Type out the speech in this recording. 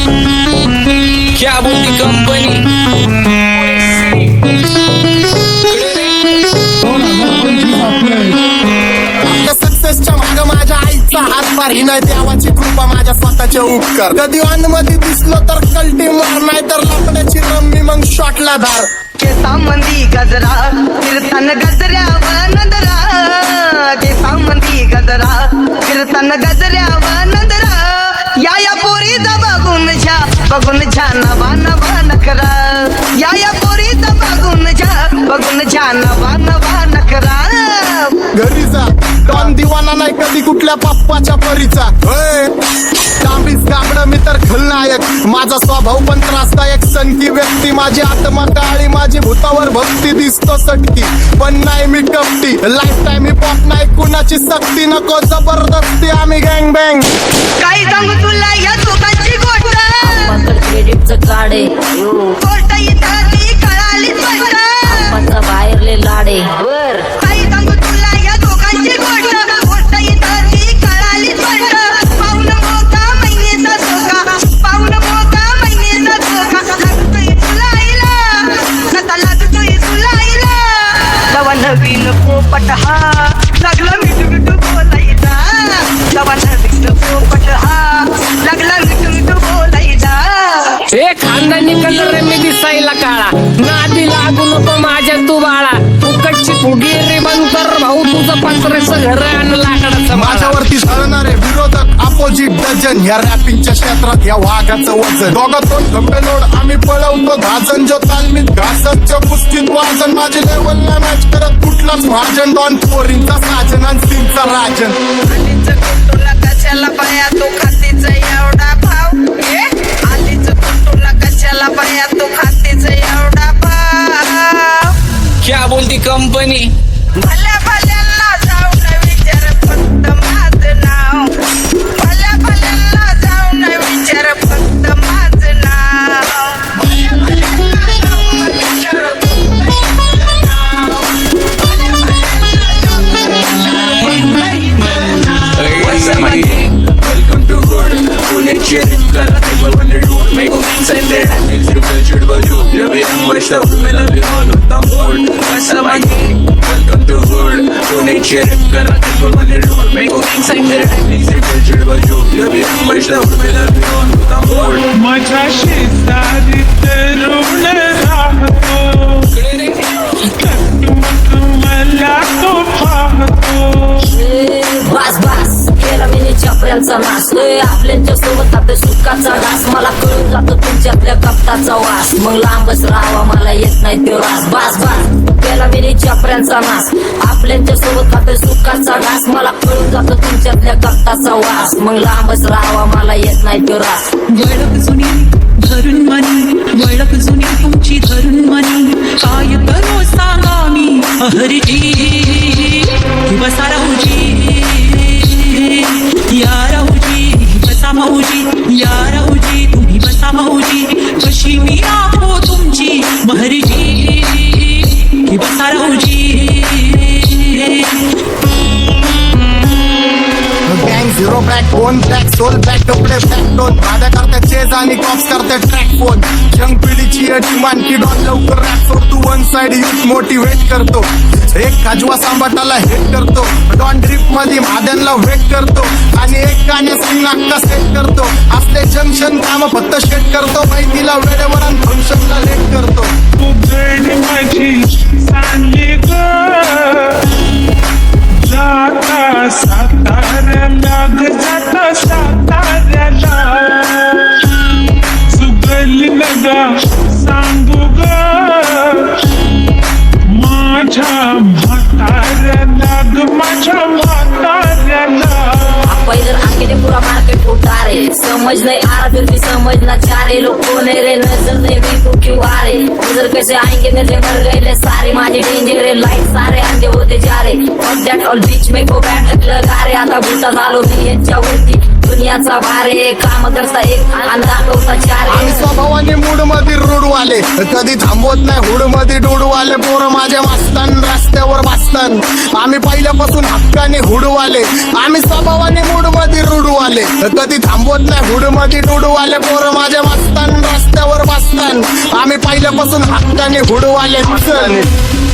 क्या बोलती कंपनी सक्सेसच्या माग माझ्या आईचा हातभार ही नाही देवाची कृपा माझ्या स्वतःचे उपकार कधी मध्ये दिसलो तर कल्टी मार नाही तर लपण्याची रम्मी मग शॉटला धार केसांमंदी गजरा कीर्तन गजऱ्यावर नजरा केसांमंदी गजरा कीर्तन गजऱ्यावर नजरा या पोरीचा बघून छा नवा नवा नखरा या पोरीचा बघून छा नवा नवा नखरा घरी जा डॉन दिवाना नाही कधी कुठल्या पप्पाच्या परीचा तांबीच गाबड मी तर खलनायक माझा स्वभाव पण त्रासदायक सनकी व्यक्ती माझी आत्मा काळी माझी भूतावर भक्ती दिसतो सटकी पण नाही मी कपटी लाईफ टाइम मी पॉप नाही कुणाची सक्ती नको जबरदस्ती आम्ही गँग बँग काय सांगू तुला या दोघांची गोष्ट क्रेडिटचं काढे गोष्ट इथं ती कळाली स्पष्ट बाहेरले लाडे काय सांगू तुला या दोघांची गोष्ट इथं ती कळाली स्पष्ट पाऊन मोठा महिनेचा धोका पाऊन मोठा महिनेचा धोका लागतोय तुला आईला नका लागतोय तुला आईला जवा नवीन पोपट हा लागला मिठू मिठू बोलायचा जवा नवीन पोपट हा लागला मिठू मिठू बोलायचा हे खानदानी कलर मी दिसायला काळा नादी लागू नको माझ्या तू बाळा फुकटची फुगी रिबन कर भाऊ तुझं पत्र्याचं घर आणि लाकडाचं माझ्यावरती झळणारे विरोधक अपोजिट डझन या रॅपिंगच्या क्षेत्रात या वाघाचं वजन दोघातून खंबे लोड आम्ही पळवतो धाजन जो तालमीत घासतच्या कुस्तीत वाजन माझी लेवलला मॅच करत कुठलाच महाजन डॉन पोरींचा साजन आणि सिंगचा राजन तुला कशाला पाया तो खातीचा एवढा भाव आलीच तुला कशाला पाया तो खातीचा एवढा भाव क्या बोलती कंपनी भल्या भल्यांना जाऊन विचार फक्त माझं नाव भल्या भल्यांना जाऊन विचार फक्त माझं नाव Welcome to Hood. Pune cheering kara table when they do make a man say that makes you feel shit but you love it and wish that we love you all of them Hood. That's how I get. Welcome to Hood. Pune cheering kara table when they do make a man say that makes you feel shit but you love it and wish that we love you all of them Hood. माझ्या शेजारीत रुग्ण राहतो मला तो पाहतो बस बस केला मी चपऱ्यांचा नाश आपल्यांच्या सोबत आपल्या सुखाचा घास मला कळून जातो तुमच्यातल्या कपटाचा वास मग लांबच राहावा मला येत नाही तो रास बस बस केला मी चपऱ्यांचा नाश आपल्यांच्या सोबत आपल्या सुखाचा घास मला कळून जातो तुमच्यातल्या कपटाचा वास मग लांबच राहावा मला येत नाही तो रास वळख जुनी धरून मनी वळख जुनी तुमची धरून मनी काय करू सांगा मी हरजी बसा राहूजी या राहूजी बसा माऊजी या राहूजी तुम्ही बसा माऊजी कशी मी राहो तुमची महरजी बसा राहूजी गँग zero back phone back soul back कपडे बॅक दोन भाड्या करते चेज आणि कॉप्स करते ट्रॅक फोन यंग पिढीची डिमांड की डॉन लवकर रॅप सोडतो वन साइड यूथ मोटिवेट करतो एक खाजवा सांबाटाला हेट करतो डॉन ड्रिप मध्ये भाद्यांना वेट करतो आणि एक गाण्या सिंग नाक्का सेट करतो असले जंक्शन काम फक्त शेट करतो माहितीला वेळेवर आणि फंक्शनला लेट करतो उघड माझी सांगे ग जाता साताऱ्याला ग जाता साताऱ्याला सुगली नगा सांगू ग माझ्या म्हाताऱ्याला ग माझ्या म्हाताऱ्याला पहिलं आके पूरा मार्केट उतारे समझ नहीं आ रहा फिर भी समझना चाह रहे लोग कौन है रे नजर नहीं भी तू क्यों आ रहे नजर कैसे आएंगे नजर मर गए ले सारे माझे डेंजर रे लाइट सारे अंधे होते जा रहे और दैट ऑल बीच में को बैठ लगा रहे आता भूता झालो मी यांच्यावरती दुनियाचा भारे काम करता एक आणि दाखवता चार आम्ही स्वभावाने मूड मध्ये रूडवाले कधी थांबवत नाही हुड मध्ये डुडवाले पोरं माझ्या वाचतान रस्त्यावर वाचतान आम्ही पहिल्यापासून हक्काने हुडवाले आम्ही स्वभावाने मूड मध्ये रूडवाले कधी थांबवत नाही हुड मध्ये डुडवाले पोरं माझ्या वाचतान रस्त्यावर वाचतान आम्ही पहिल्यापासून हक्काने हुडवाले चल